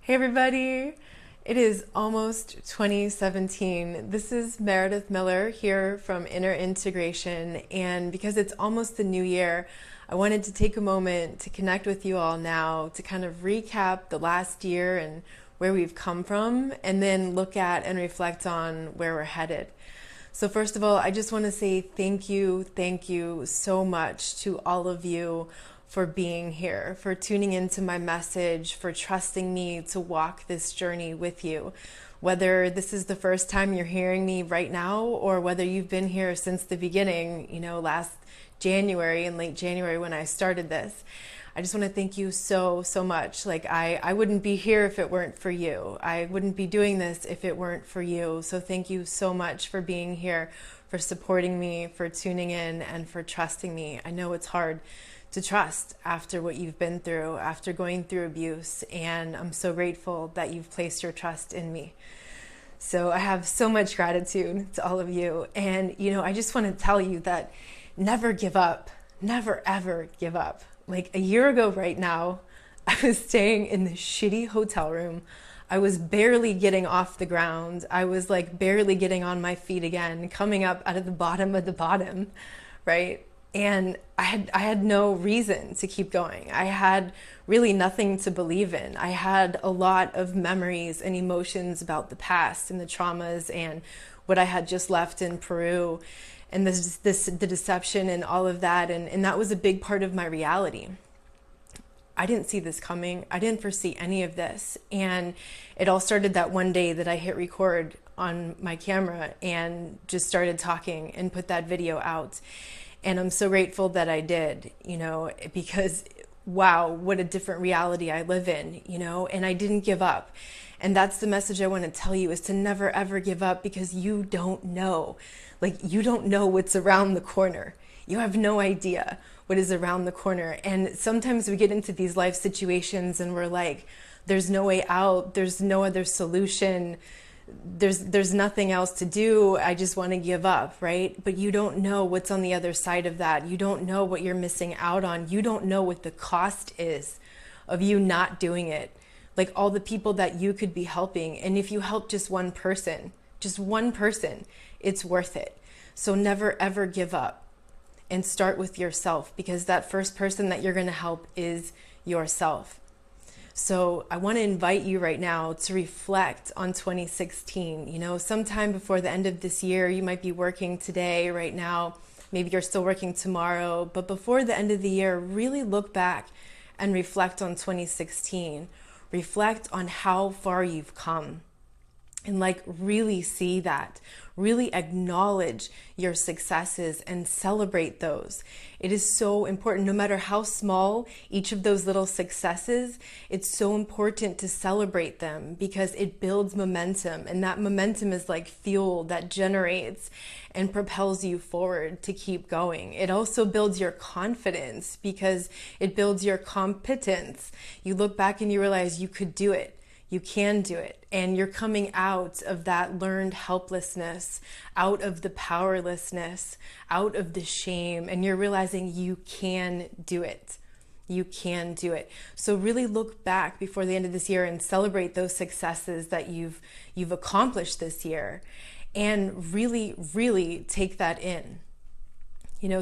Hey everybody, it is almost 2017. This is Meredith Miller here from Inner Integration, and because it's almost the new year, I wanted to take a moment to connect with you all now to kind of recap the last year and where we've come from, and then look at and reflect on where we're headed. So first of all, I just want to say thank you so much to all of you for being here, for tuning into my message, for trusting me to walk this journey with you. Whether this is the first time you're hearing me right now, or whether you've been here since the beginning, last January, in late January when I started this. I just want to thank you so much. Like I wouldn't be here if it weren't for you. I wouldn't be doing this if it weren't for you. So thank you so much for being here, for supporting me, for tuning in, and for trusting me. I know it's hard to trust after what you've been through, after going through abuse, and I'm so grateful that you've placed your trust in me. So I have so much gratitude to all of you. And, I just want to tell you that never give up, never ever give up. Like a year ago right now, I was staying in this shitty hotel room. I was barely getting off the ground. I was like barely getting on my feet again, coming up out of the bottom, right? And I had no reason to keep going. I had really nothing to believe in. I had a lot of memories and emotions about the past and the traumas and what I had just left in Peru, and the deception and all of that. And that was a big part of my reality. I didn't see this coming. I didn't foresee any of this. And it all started that one day that I hit record on my camera and just started talking and put that video out. And I'm so grateful that I did, because wow, what a different reality I live in, and I didn't give up. And that's the message I want to tell you, is to never ever give up, because you don't know. Like, you don't know what's around the corner. You have no idea what is around the corner. And sometimes we get into these life situations and we're like, there's no way out. There's no other solution. There's nothing else to do. I just want to give up, right? But you don't know what's on the other side of that. You don't know what you're missing out on. You don't know what the cost is of you not doing it. Like all the people that you could be helping. And if you help just one person, it's worth it. So never ever give up, and start with yourself, because that first person that you're going to help is yourself. So I want to invite you right now to reflect on 2016. Sometime before the end of this year, you might be working today, right now. Maybe you're still working tomorrow. But before the end of the year, really look back and reflect on 2016. Reflect on how far you've come. And really see that, really acknowledge your successes and celebrate those. It is so important, no matter how small each of those little successes, it's so important to celebrate them, because it builds momentum, and that momentum is like fuel that generates and propels you forward to keep going. It also builds your confidence, because it builds your competence. You look back and you realize you could do it. You can do it, and you're coming out of that learned helplessness, out of the powerlessness, out of the shame, and you're realizing you can do it. You can do it. So really look back before the end of this year and celebrate those successes that you've accomplished this year, and really take that in.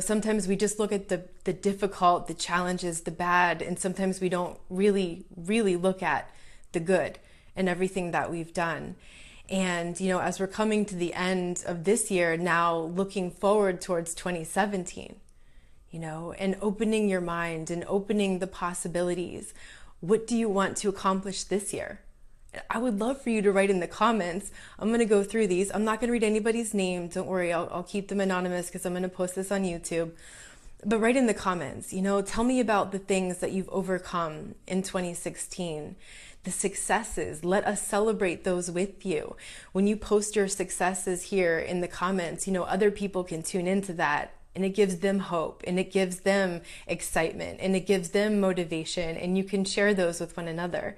Sometimes we just look at the difficult, the challenges, the bad, and sometimes we don't really look at the good and everything that we've done. And, as we're coming to the end of this year, now looking forward towards 2017, and opening your mind and opening the possibilities. What do you want to accomplish this year? I would love for you to write in the comments. I'm going to go through these. I'm not going to read anybody's name. Don't worry. I'll keep them anonymous, because I'm going to post this on YouTube. But write in the comments, tell me about the things that you've overcome in 2016. The successes, let us celebrate those with you. When you post your successes here in the comments, other people can tune into that, and it gives them hope, and it gives them excitement, and it gives them motivation, and you can share those with one another.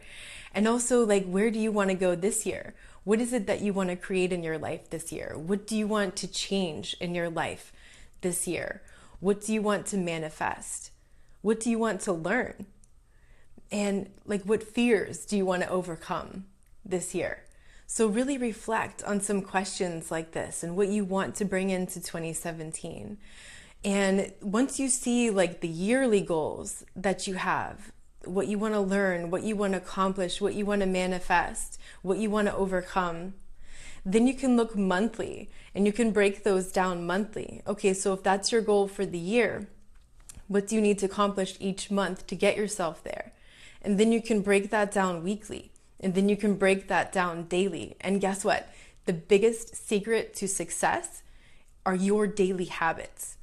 And also, where do you want to go this year? What is it that you want to create in your life this year? What do you want to change in your life this year? What do you want to manifest? What do you want to learn? And like, what fears do you want to overcome this year? So really reflect on some questions like this and what you want to bring into 2017. And once you see like the yearly goals that you have, what you want to learn, what you want to accomplish, what you want to manifest, what you want to overcome, then you can look monthly and you can break those down monthly. Okay, so if that's your goal for the year, what do you need to accomplish each month to get yourself there? And then you can break that down weekly. And then you can break that down daily. And guess what? The biggest secret to success are your daily habits.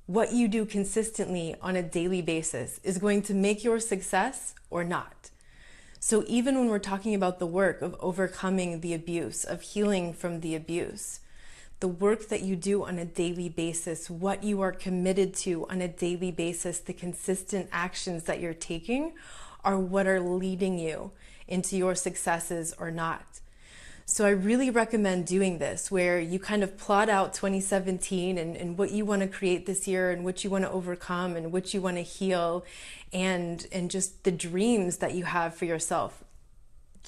What you do consistently on a daily basis is going to make your success or not. So even when we're talking about the work of overcoming the abuse, of healing from the abuse, the work that you do on a daily basis, what you are committed to on a daily basis, the consistent actions that you're taking are what are leading you into your successes or not. So I really recommend doing this, where you kind of plot out 2017 and what you want to create this year and what you want to overcome and what you want to heal, and just the dreams that you have for yourself.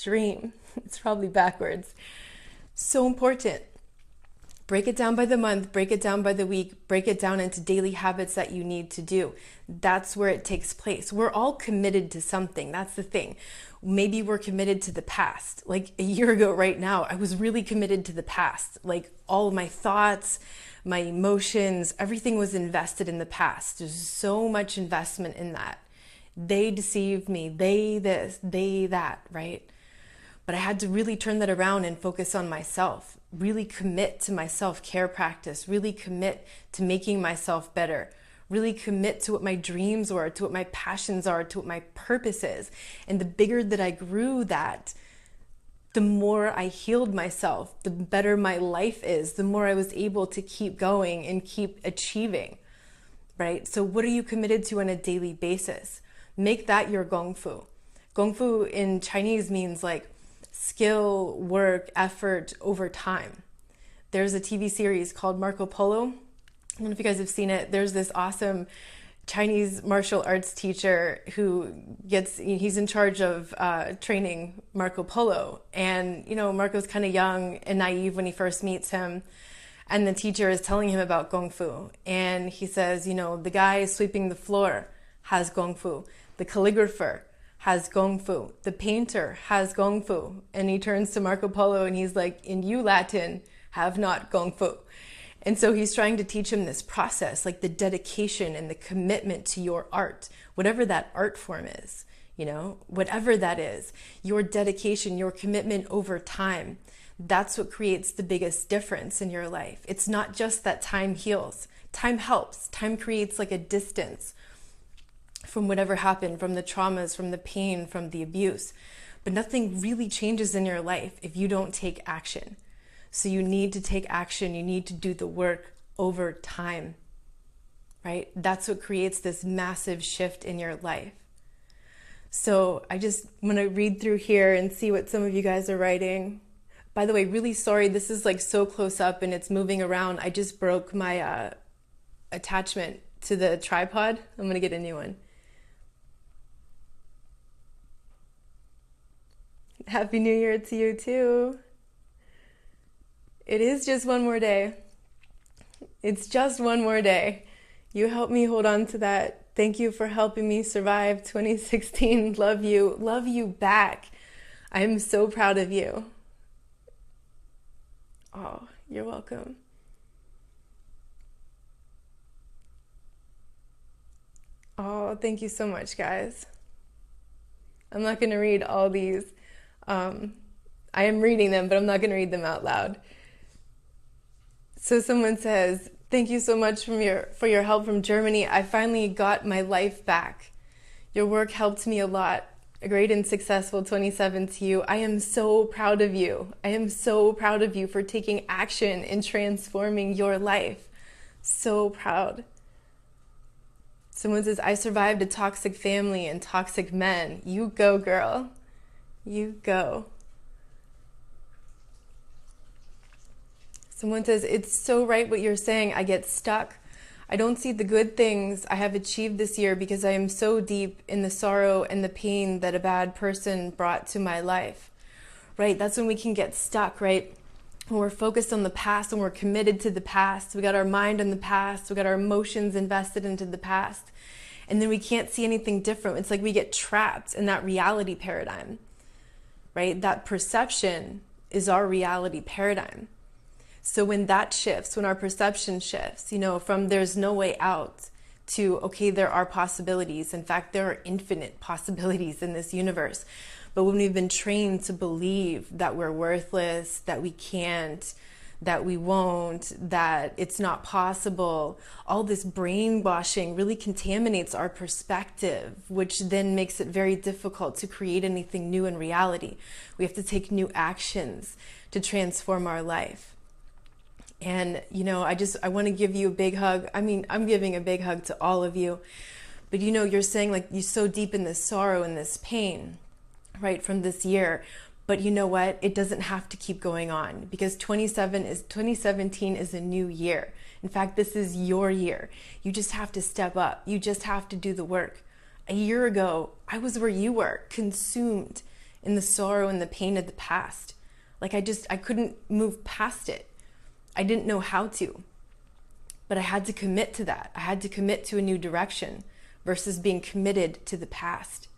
Dream, it's probably backwards. So important. Break it down by the month, break it down by the week, break it down into daily habits that you need to do. That's where it takes place. We're all committed to something. That's the thing. Maybe we're committed to the past. Like a year ago right now, I was really committed to the past. Like all of my thoughts, my emotions, everything was invested in the past. There's so much investment in that. They deceived me, they this, they that, right? But I had to really turn that around and focus on myself, really commit to my self-care practice, really commit to making myself better, really commit to what my dreams were, to what my passions are, to what my purpose is. And the bigger that I grew that, the more I healed myself, the better my life is, the more I was able to keep going and keep achieving, right? So what are you committed to on a daily basis? Make that your gong fu. Gong fu in Chinese means like skill, work, effort over time. There's a TV series called Marco Polo. I don't know if you guys have seen it. There's this awesome Chinese martial arts teacher he's in charge of training Marco Polo. And, Marco's kind of young and naive when he first meets him. And the teacher is telling him about Gong Fu. And he says, the guy sweeping the floor has Gong Fu. The calligrapher has Gong Fu. The painter has Gong Fu. And he turns to Marco Polo and he's like, "In you Latin, have not Gong Fu." And so he's trying to teach him this process, like the dedication and the commitment to your art, whatever that art form is, whatever that is, your dedication, your commitment over time, that's what creates the biggest difference in your life. It's not just that time heals. Time helps. Time creates like a distance from whatever happened, from the traumas, from the pain, from the abuse. But nothing really changes in your life if you don't take action. So you need to take action. You need to do the work over time, right? That's what creates this massive shift in your life. So I just want to read through here and see what some of you guys are writing. By the way, really sorry. This is like so close up and it's moving around. I just broke my attachment to the tripod. I'm going to get a new one. Happy New Year to you too. It is just one more day. It's just one more day. You helped me hold on to that. Thank you for helping me survive 2016. Love you. Love you back. I am so proud of you. Oh, you're welcome. Oh, thank you so much, guys. I'm not going to read all these. I am reading them, but I'm not going to read them out loud. So someone says, "Thank you so much for your help from Germany. I finally got my life back. Your work helped me a lot. A great and successful 27 to you. I am so proud of you. I am so proud of you for taking action in transforming your life. So proud." Someone says, "I survived a toxic family and toxic men." You go, girl. You go. Someone says, "It's so right what you're saying. I get stuck. I don't see the good things I have achieved this year because I am so deep in the sorrow and the pain that a bad person brought to my life. Right? That's when we can get stuck, right? When we're focused on the past and we're committed to the past. We got our mind on the past. We got our emotions invested into the past. And then we can't see anything different. It's like we get trapped in that reality paradigm, right? That perception is our reality paradigm. So when that shifts, when our perception shifts, from there's no way out to, okay, there are possibilities. In fact, there are infinite possibilities in this universe. But when we've been trained to believe that we're worthless, that we can't, that we won't, that it's not possible, all this brainwashing really contaminates our perspective, which then makes it very difficult to create anything new in reality. We have to take new actions to transform our life. And, I want to give you a big hug. I mean, I'm giving a big hug to all of you. But, you're saying like you're so deep in this sorrow and this pain, right, from this year. But you know what? It doesn't have to keep going on because 2017 is a new year. In fact, this is your year. You just have to step up. You just have to do the work. A year ago, I was where you were, consumed in the sorrow and the pain of the past. Like I couldn't move past it. I didn't know how to. But I had to commit to that. I had to commit to a new direction versus being committed to the past.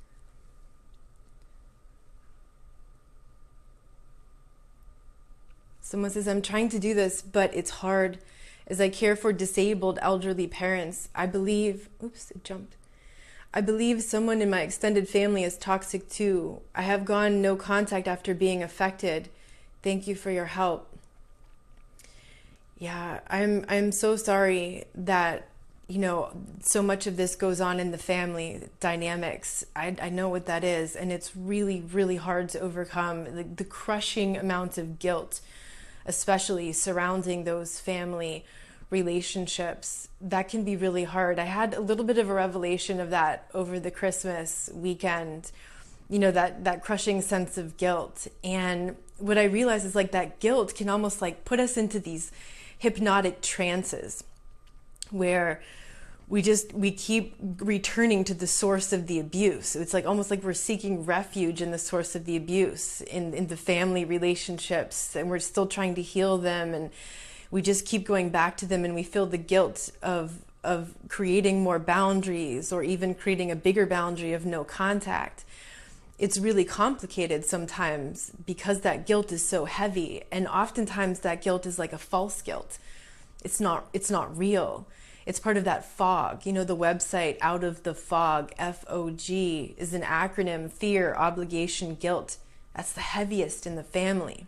Someone says, I'm trying to do this, but it's hard. As I care for disabled elderly parents, I believe someone in my extended family is toxic too. I have gone no contact after being affected. Thank you for your help. Yeah, I'm so sorry that, so much of this goes on in the family dynamics. I know what that is, and it's really, really hard to overcome the crushing amount of guilt, especially surrounding those family relationships. That can be really hard. I had a little bit of a revelation of that over the Christmas weekend, that crushing sense of guilt. And what I realized is like that guilt can almost like put us into these hypnotic trances where we keep returning to the source of the abuse. It's like almost like we're seeking refuge in the source of the abuse in the family relationships, and we're still trying to heal them, and we just keep going back to them, and we feel the guilt of creating more boundaries or even creating a bigger boundary of no contact. It's really complicated sometimes because that guilt is so heavy, and oftentimes that guilt is like a false guilt. It's not real. It's part of that fog. The website Out of the Fog, FOG, is an acronym: fear, obligation, guilt. That's the heaviest in the family.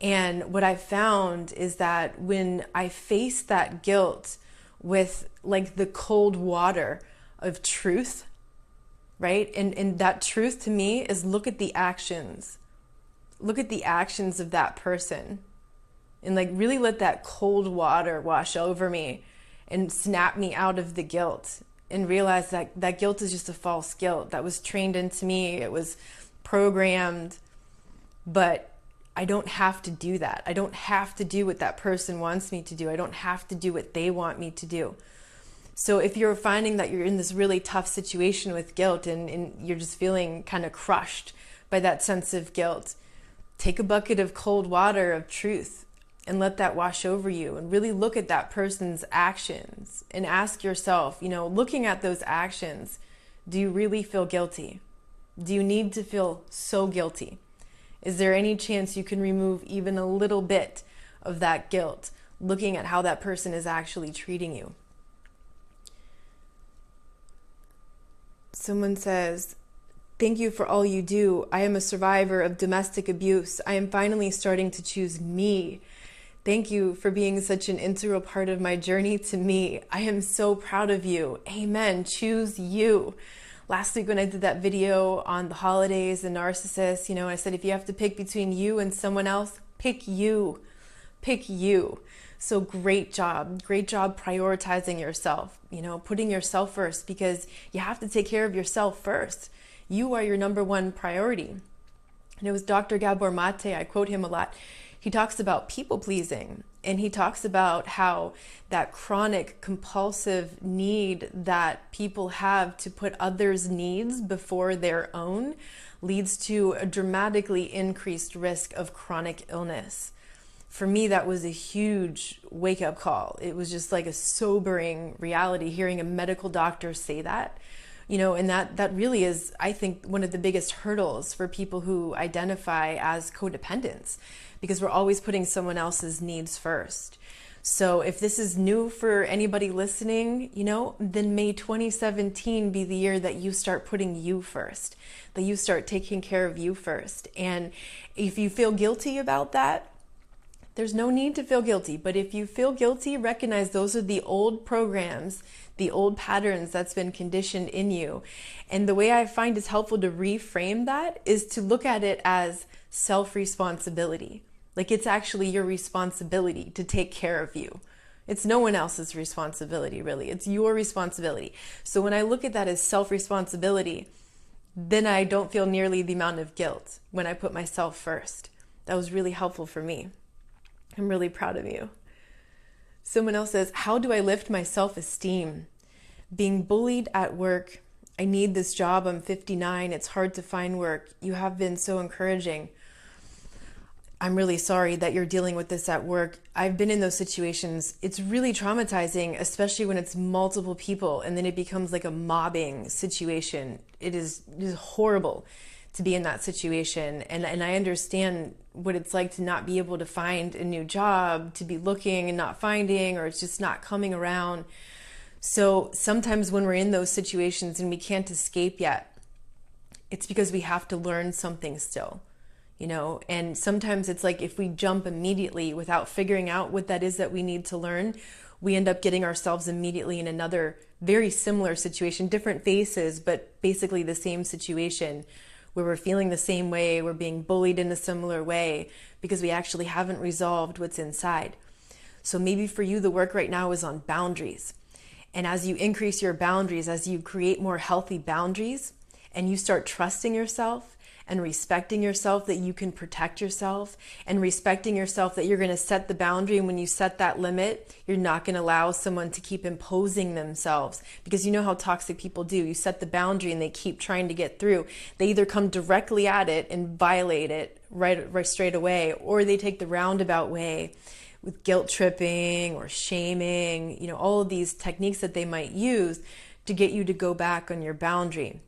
And what I've found is that when I face that guilt with like the cold water of truth, right? And that truth to me is look at the actions. Look at the actions of that person. And like really let that cold water wash over me and snap me out of the guilt and realize that that guilt is just a false guilt that was trained into me. It was programmed, but I don't have to do that. I don't have to do what that person wants me to do. I don't have to do what they want me to do. So if you're finding that you're in this really tough situation with guilt and you're just feeling kind of crushed by that sense of guilt, take a bucket of cold water of truth and let that wash over you and really look at that person's actions and ask yourself, looking at those actions, do you really feel guilty? Do you need to feel so guilty? Is there any chance you can remove even a little bit of that guilt, looking at how that person is actually treating you? Someone says, thank you for all you do. I am a survivor of domestic abuse. I am finally starting to choose me. Thank you for being such an integral part of my journey to me. I am so proud of you. Amen. Choose you. Last week when I did that video on the holidays and narcissists, I said, if you have to pick between you and someone else, pick you. Pick you. So great job prioritizing yourself, putting yourself first, because you have to take care of yourself first. You are your number one priority. And it was Dr. Gabor Mate, I quote him a lot. he talks about people pleasing, and he talks about how that chronic compulsive need that people have to put others' needs before their own leads to a dramatically increased risk of chronic illness. For me, that was a huge wake-up call. It was just like a sobering reality hearing a medical doctor say that. And that really is, I think, one of the biggest hurdles for people who identify as codependents, because we're always putting someone else's needs first. So if this is new for anybody listening, then may 2017 be the year that you start putting you first, that you start taking care of you first. And if you feel guilty about that, there's no need to feel guilty. But if you feel guilty, recognize those are the old programs, the old patterns that's been conditioned in you. And the way I find is helpful to reframe that is to look at it as self-responsibility. Like it's actually your responsibility to take care of you. It's no one else's responsibility, really. It's your responsibility. So when I look at that as self-responsibility, then I don't feel nearly the amount of guilt when I put myself first. That was really helpful for me. I'm really proud of you. Someone else says, how do I lift my self-esteem? Being bullied at work. I need this job. I'm 59. It's hard to find work. You have been so encouraging. I'm really sorry that you're dealing with this at work. I've been in those situations. It's really traumatizing, especially when it's multiple people and then it becomes like a mobbing situation. It is horrible to be in that situation. And I understand what it's like to not be able to find a new job, to be looking and not finding, or it's just not coming around. So sometimes when we're in those situations and we can't escape yet, it's because we have to learn something still, and sometimes it's like if we jump immediately without figuring out what that is that we need to learn, we end up getting ourselves immediately in another very similar situation, different faces, but basically the same situation, where we're feeling the same way, we're being bullied in a similar way because we actually haven't resolved what's inside. So maybe for you, the work right now is on boundaries. And as you increase your boundaries, as you create more healthy boundaries, and you start trusting yourself and respecting yourself, that you can protect yourself, and respecting yourself that you're going to set the boundary, and when you set that limit, you're not going to allow someone to keep imposing themselves, because you know how toxic people do. You set the boundary and they keep trying to get through. They either come directly at it and violate it right straight away, or they take the roundabout way with guilt tripping or shaming, all of these techniques that they might use to get you to go back on your boundary.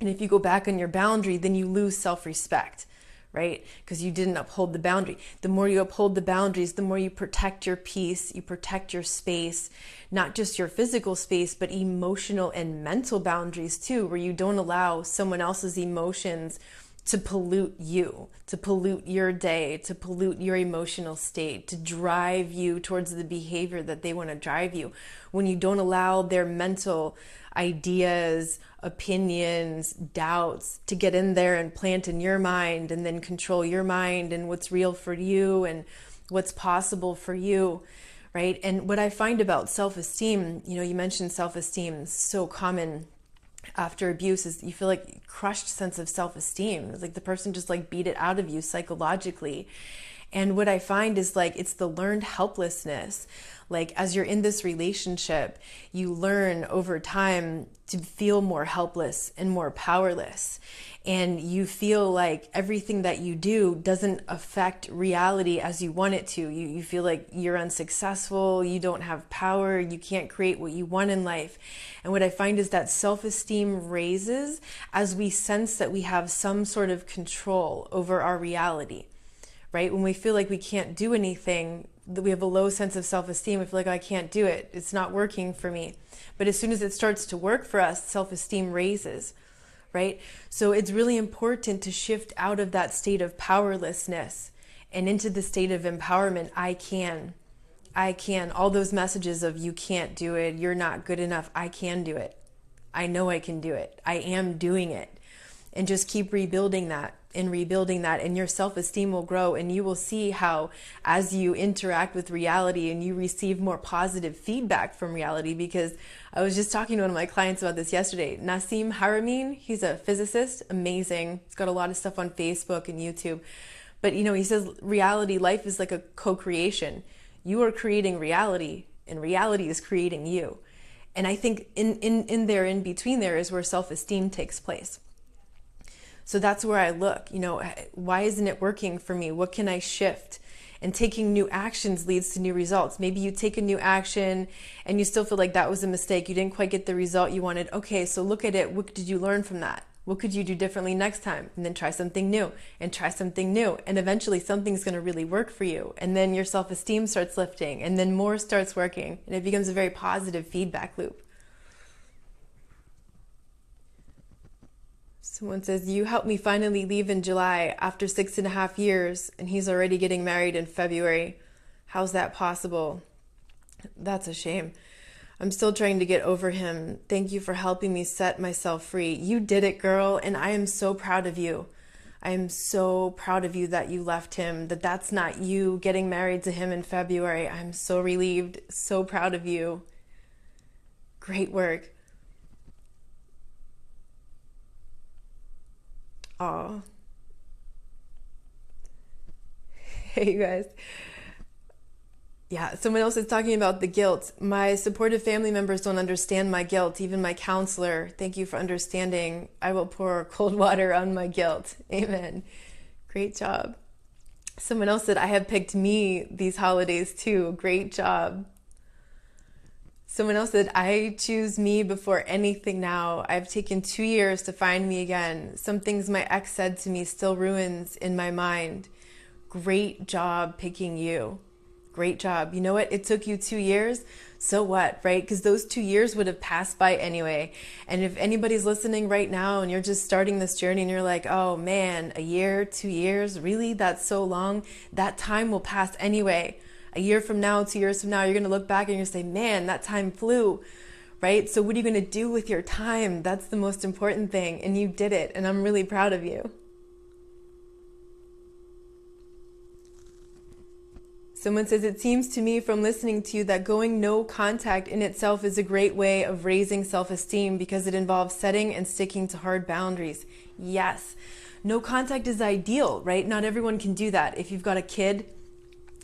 And if you go back on your boundary, then you lose self-respect, right? Because you didn't uphold the boundary. The more you uphold the boundaries, the more you protect your peace, you protect your space, not just your physical space, but emotional and mental boundaries too, where you don't allow someone else's emotions to pollute you, to pollute your day, to pollute your emotional state, to drive you towards the behavior that they want to drive you. When you don't allow their mental ideas, opinions, doubts to get in there and plant in your mind and then control your mind and what's real for you and what's possible for you, right? And what I find about self-esteem, you mentioned self-esteem, so common after abuse, is you feel like crushed sense of self-esteem. It's like the person just like beat it out of you psychologically. And what I find is like, it's the learned helplessness. Like as you're in this relationship, you learn over time to feel more helpless and more powerless. And you feel like everything that you do doesn't affect reality as you want it to. You feel like you're unsuccessful, you don't have power, you can't create what you want in life. And what I find is that self-esteem raises as we sense that we have some sort of control over our reality, right? When we feel like we can't do anything, that we have a low sense of self-esteem, we feel like I can't do it, it's not working for me. But as soon as it starts to work for us, self-esteem raises. Right? So it's really important to shift out of that state of powerlessness and into the state of empowerment. I can. All those messages of you can't do it, you're not good enough. I can do it. I know I can do it. I am doing it. And just keep rebuilding that, and your self-esteem will grow, and you will see how as you interact with reality and you receive more positive feedback from reality. Because I was just talking to one of my clients about this yesterday. Nassim Haramein, he's a physicist, amazing. He's got a lot of stuff on Facebook and YouTube. But, he says reality, life is like a co-creation. You are creating reality, and reality is creating you. And I think in there, in between there, is where self-esteem takes place. So that's where I look, why isn't it working for me? What can I shift? And taking new actions leads to new results. Maybe you take a new action and you still feel like that was a mistake. You didn't quite get the result you wanted. Okay, so look at it. What did you learn from that? What could you do differently next time? And then try something new and try something new. And eventually something's going to really work for you. And then your self-esteem starts lifting, and then more starts working. And it becomes a very positive feedback loop. Someone says, you helped me finally leave in July after 6.5 years, and he's already getting married in February. How's that possible? That's a shame. I'm still trying to get over him. Thank you for helping me set myself free. You did it, girl, and I am so proud of you. I am so proud of you that you left him, that's not you getting married to him in February. I'm so relieved, so proud of you. Great work. Oh, hey, you guys. Yeah, someone else is talking about the guilt. My supportive family members don't understand my guilt, even my counselor. Thank you for understanding. I will pour cold water on my guilt. Amen. Great job. Someone else said, I have picked me these holidays too. Great job. Someone else said, I choose me before anything now. I've taken 2 years to find me again. Some things my ex said to me still ruins in my mind. Great job picking you. Great job. You know what? It took you 2 years. So what, right? Because those 2 years would have passed by anyway. And if anybody's listening right now and you're just starting this journey and you're like, oh man, a year, 2 years, really? That's so long? That time will pass anyway. A year from now, 2 years from now, you're going to look back and you're going to say, man, that time flew, right? So what are you going to do with your time? That's the most important thing. And you did it. And I'm really proud of you. Someone says, it seems to me from listening to you that going no contact in itself is a great way of raising self-esteem because it involves setting and sticking to hard boundaries. Yes, no contact is ideal, right? Not everyone can do that. If you've got a kid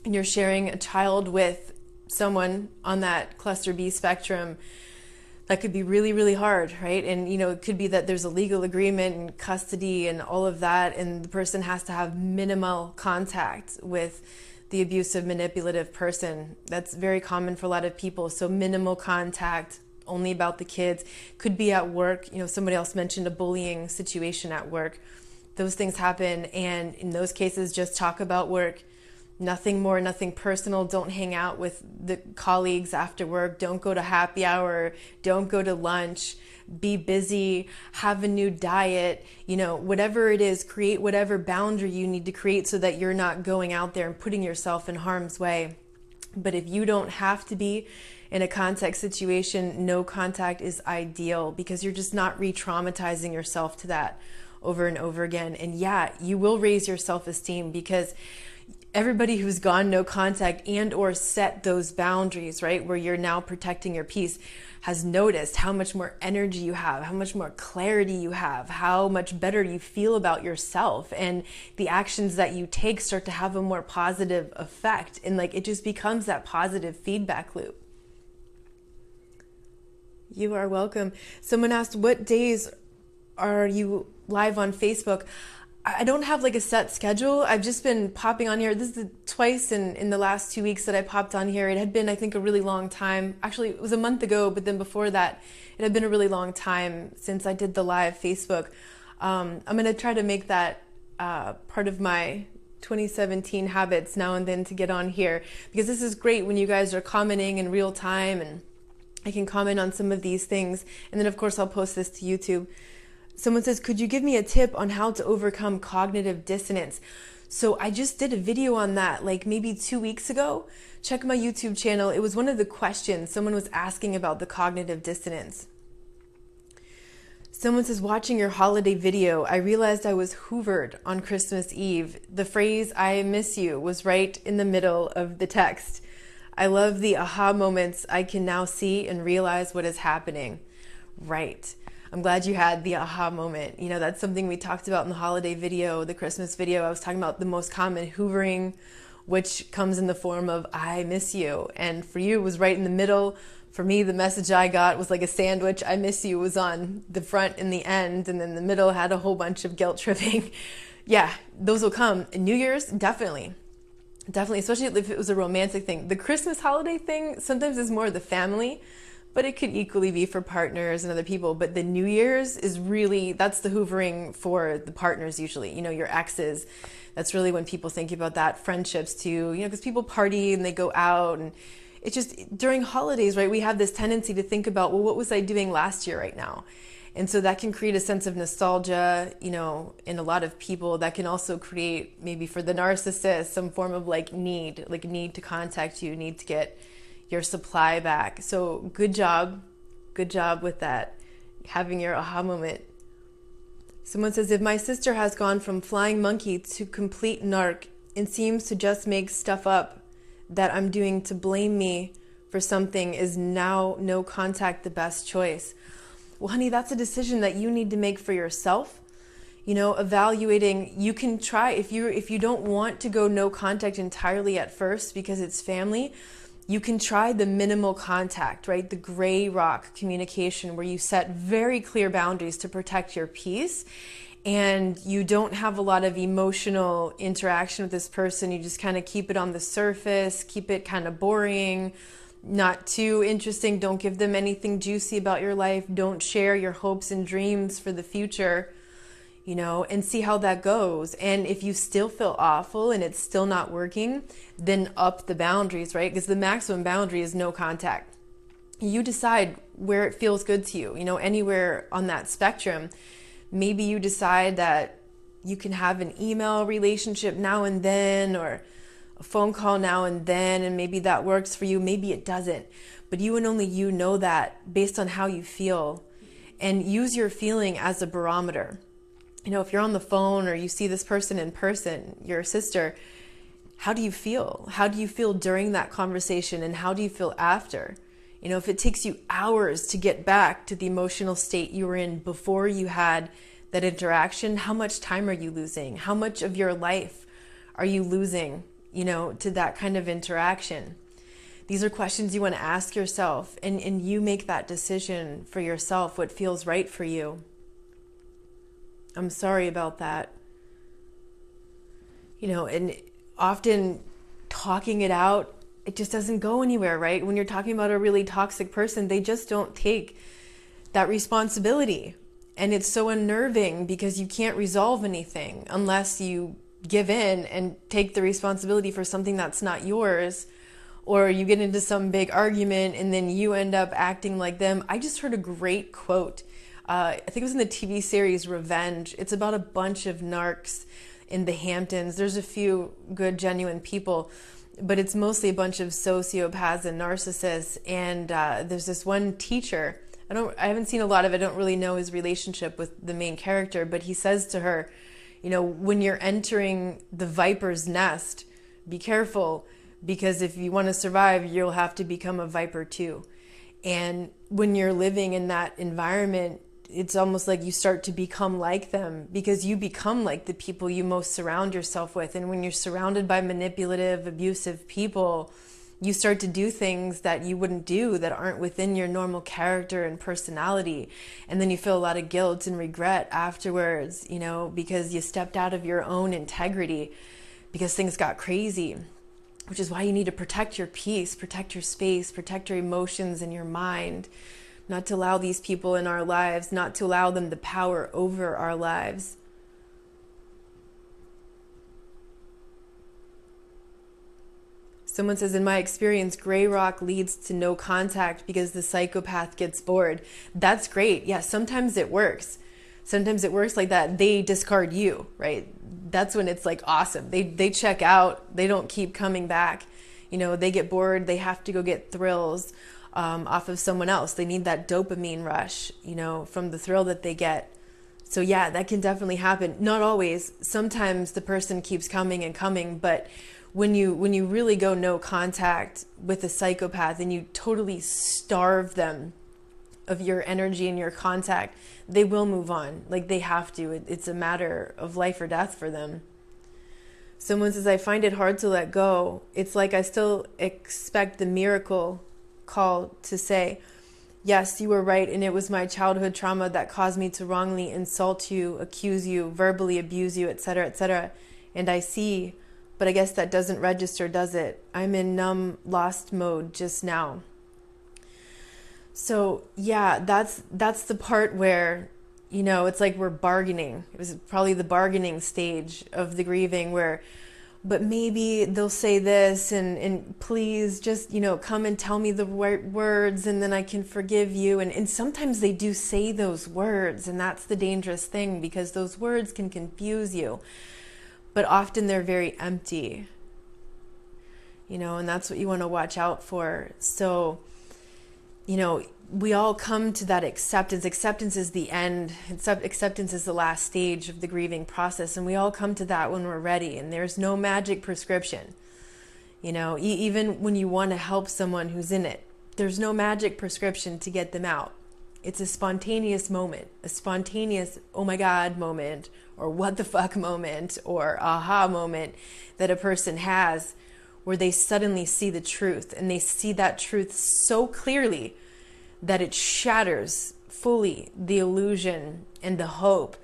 and you're sharing a child with someone on that cluster B spectrum, that could be really, really hard, right? And, it could be that there's a legal agreement and custody and all of that, and the person has to have minimal contact with the abusive, manipulative person. That's very common for a lot of people. So minimal contact, only about the kids. Could be at work. Somebody else mentioned a bullying situation at work. Those things happen, and in those cases, just talk about work. Nothing more, nothing personal. Don't hang out with the colleagues after work. Don't go to happy hour. Don't go to lunch. Be busy. Have a new diet. Whatever it is, create whatever boundary you need to create so that you're not going out there and putting yourself in harm's way. But if you don't have to be in a contact situation, no contact is ideal because you're just not re-traumatizing yourself to that over and over again. And yeah, you will raise your self-esteem because everybody who's gone no contact and or set those boundaries, right, where you're now protecting your peace, has noticed how much more energy you have, how much more clarity you have, how much better you feel about yourself, and the actions that you take start to have a more positive effect, and it just becomes that positive feedback loop. You are welcome. Someone asked, what days are you live on Facebook? I don't have a set schedule. I've just been popping on here. This is twice in the last 2 weeks that I popped on here. It had been, I think, a really long time. Actually, it was a month ago, but then before that, it had been a really long time since I did the live Facebook. I'm going to try to make that part of my 2017 habits now and then to get on here, because this is great when you guys are commenting in real time and I can comment on some of these things. And then, of course, I'll post this to YouTube. Someone says, could you give me a tip on how to overcome cognitive dissonance? So I just did a video on that maybe 2 weeks ago. Check my YouTube channel. It was one of the questions someone was asking about the cognitive dissonance. Someone says, watching your holiday video, I realized I was hoovered on Christmas Eve. The phrase, I miss you, was right in the middle of the text. I love the aha moments. I can now see and realize what is happening. Right. I'm glad you had the aha moment. You know, that's something we talked about in the holiday video, the Christmas video. I was talking about the most common hoovering, which comes in the form of I miss you. And for you, it was right in the middle. For me, the message I got was like a sandwich. I miss you was on the front and the end, and then the middle had a whole bunch of guilt tripping. Yeah, those will come. And New Year's, definitely. Definitely, especially if it was a romantic thing. The Christmas holiday thing sometimes is more the family, but it could equally be for partners and other people. But the New Year's is really, that's the hoovering for the partners usually, you know, your exes. That's really when people think about that. Friendships too, you know, because people party and they go out, and it's just during holidays, right? We have this tendency to think about, well, what was I doing last year right now? And so that can create a sense of nostalgia, you know, in a lot of people. That can also create, maybe for the narcissist, some form of like need to contact you, need to get your supply back. So good job with that, having your aha moment. Someone says, if my sister has gone from flying monkey to complete narc and seems to just make stuff up that I'm doing to blame me for something, is now no contact the best choice? Well, honey, that's a decision that you need to make for yourself. You know, evaluating, you can try, if you don't want to go no contact entirely at first because it's family, you can try the minimal contact, right? The gray rock communication, where you set very clear boundaries to protect your peace, and you don't have a lot of emotional interaction with this person. You just kind of keep it on the surface, keep it kind of boring, not too interesting. Don't give them anything juicy about your life. Don't share your hopes and dreams for the future, you know, and see how that goes. And if you still feel awful and it's still not working, then up the boundaries, right? Because the maximum boundary is no contact. You decide where it feels good to you, you know, anywhere on that spectrum. Maybe you decide that you can have an email relationship now and then, or a phone call now and then, and maybe that works for you. Maybe it doesn't, but you and only you know that based on how you feel. And use your feeling as a barometer. You know, if you're on the phone or you see this person in person, your sister, how do you feel? How do you feel during that conversation, and how do you feel after? You know, if it takes you hours to get back to the emotional state you were in before you had that interaction, how much time are you losing? How much of your life are you losing, you know, to that kind of interaction? These are questions you want to ask yourself, and you make that decision for yourself, what feels right for you. I'm sorry about that. You know, and often talking it out, it just doesn't go anywhere, right? When you're talking about a really toxic person, they just don't take that responsibility. And it's so unnerving because you can't resolve anything unless you give in and take the responsibility for something that's not yours, or you get into some big argument and then you end up acting like them. I just heard a great quote. I think it was in the TV series Revenge. It's about a bunch of narcs in the Hamptons. There's a few good, genuine people, but it's mostly a bunch of sociopaths and narcissists. And there's this one teacher. I haven't seen a lot of it. I don't really know his relationship with the main character, but he says to her, you know, when you're entering the viper's nest, be careful, because if you want to survive, you'll have to become a viper too. And when you're living in that environment, it's almost like you start to become like them, because you become like the people you most surround yourself with. And when you're surrounded by manipulative, abusive people, you start to do things that you wouldn't do, that aren't within your normal character and personality. And then you feel a lot of guilt and regret afterwards, you know, because you stepped out of your own integrity because things got crazy. Which is why you need to protect your peace, protect your space, protect your emotions and your mind. Not to allow these people in our lives, not to allow them the power over our lives. Someone says, in my experience, gray rock leads to no contact because the psychopath gets bored. That's great. Yeah, sometimes it works. Sometimes it works like that. They discard you, right? That's when it's like awesome. They check out. They don't keep coming back. You know, they get bored. They have to go get thrills off of someone else. They need that dopamine rush, you know, from the thrill that they get. So yeah, that can definitely happen. Not always. Sometimes the person keeps coming and coming, but when you really go no contact with a psychopath and you totally starve them of your energy and your contact, they will move on. Like they have to. It's a matter of life or death for them. Someone says, I find it hard to let go. It's like I still expect the miracle call to say, yes, you were right, and it was my childhood trauma that caused me to wrongly insult you, accuse you, verbally abuse you, etc., etc. And I see, but I guess that doesn't register, does it? I'm in numb, lost mode just now. So yeah, that's the part where, you know, it's like we're bargaining. It was probably the bargaining stage of the grieving where, but maybe they'll say this and please just, you know, come and tell me the right words and then I can forgive you. And sometimes they do say those words, and that's the dangerous thing, because those words can confuse you. But often they're very empty, you know, and that's what you want to watch out for. So, you know, we all come to that acceptance. Acceptance is the end. Acceptance is the last stage of the grieving process. And we all come to that when we're ready. And there's no magic prescription. You know, even when you want to help someone who's in it, there's no magic prescription to get them out. It's a spontaneous moment, a spontaneous, oh my God moment, or what the fuck moment, or aha moment that a person has, where they suddenly see the truth, and they see that truth so clearly that it shatters fully the illusion and the hope,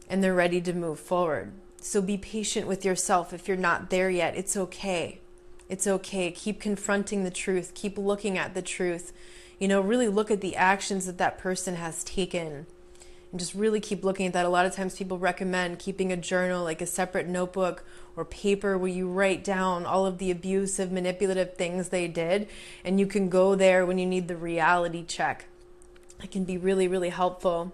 and they're ready to move forward. So be patient with yourself if you're not there yet. It's okay. It's okay. Keep confronting the truth. Keep looking at the truth. You know, really look at the actions that that person has taken, and just really keep looking at that. A lot of times people recommend keeping a journal, like a separate notebook or paper where you write down all of the abusive, manipulative things they did, and you can go there when you need the reality check. It can be really, really helpful.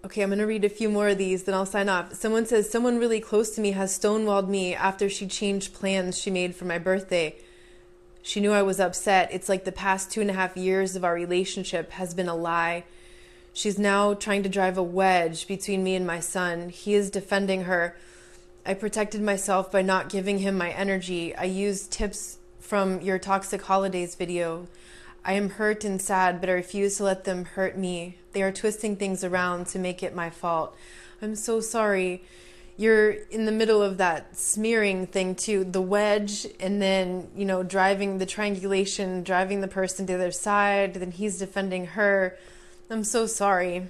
Okay, I'm going to read a few more of these, then I'll sign off. Someone says, someone really close to me has stonewalled me after she changed plans she made for my birthday. She knew I was upset. It's like the past 2.5 years of our relationship has been a lie. She's now trying to drive a wedge between me and my son. He is defending her. I protected myself by not giving him my energy. I used tips from your Toxic Holidays video. I am hurt and sad, but I refuse to let them hurt me. They are twisting things around to make it my fault. I'm so sorry. You're in the middle of that smearing thing too, the wedge, and then, you know, driving the triangulation, driving the person to the other side, then he's defending her. I'm so sorry.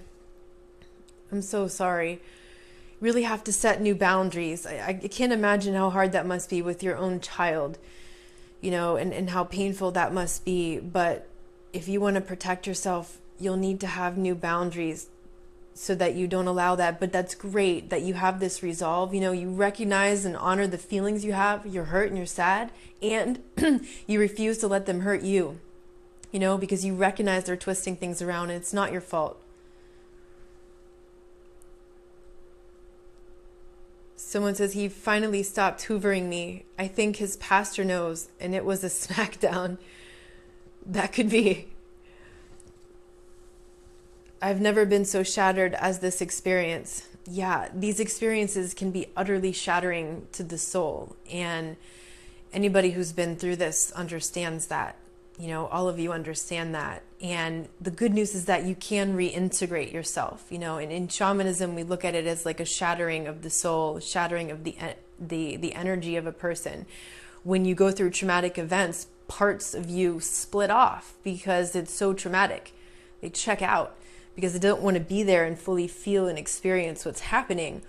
I'm so sorry. Really have to set new boundaries. I can't imagine how hard that must be with your own child, you know, and how painful that must be. But if you want to protect yourself, you'll need to have new boundaries so that you don't allow that. But that's great that you have this resolve. You know, you recognize and honor the feelings you have. You're hurt and you're sad, and you refuse to let them hurt you, you know, because you recognize they're twisting things around and it's not your fault. Someone says he finally stopped hoovering me. I think his pastor knows, and it was a smackdown. That could be. I've never been so shattered as this experience. Yeah, these experiences can be utterly shattering to the soul. And anybody who's been through this understands that. You know, all of you understand that. And the good news is that you can reintegrate yourself. You know, and in shamanism, we look at it as like a shattering of the soul, shattering of the energy of a person. When you go through traumatic events, parts of you split off because it's so traumatic. They check out because they don't want to be there and fully feel and experience what's happening.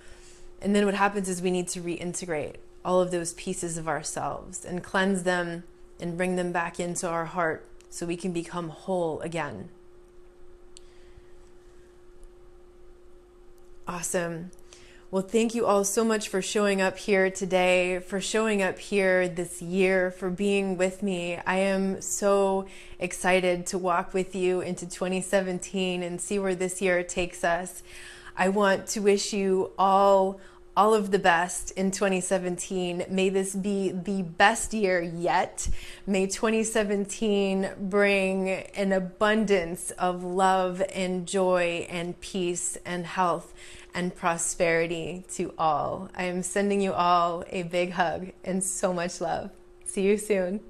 And then what happens is we need to reintegrate all of those pieces of ourselves and cleanse them and bring them back into our heart so we can become whole again. Awesome. Well, thank you all so much for showing up here today, for showing up here this year, for being with me. I am so excited to walk with you into 2017 and see where this year takes us. I want to wish you all of the best in 2017. May this be the best year yet. May 2017 bring an abundance of love and joy and peace and health and prosperity to all. I am sending you all a big hug and so much love. See you soon.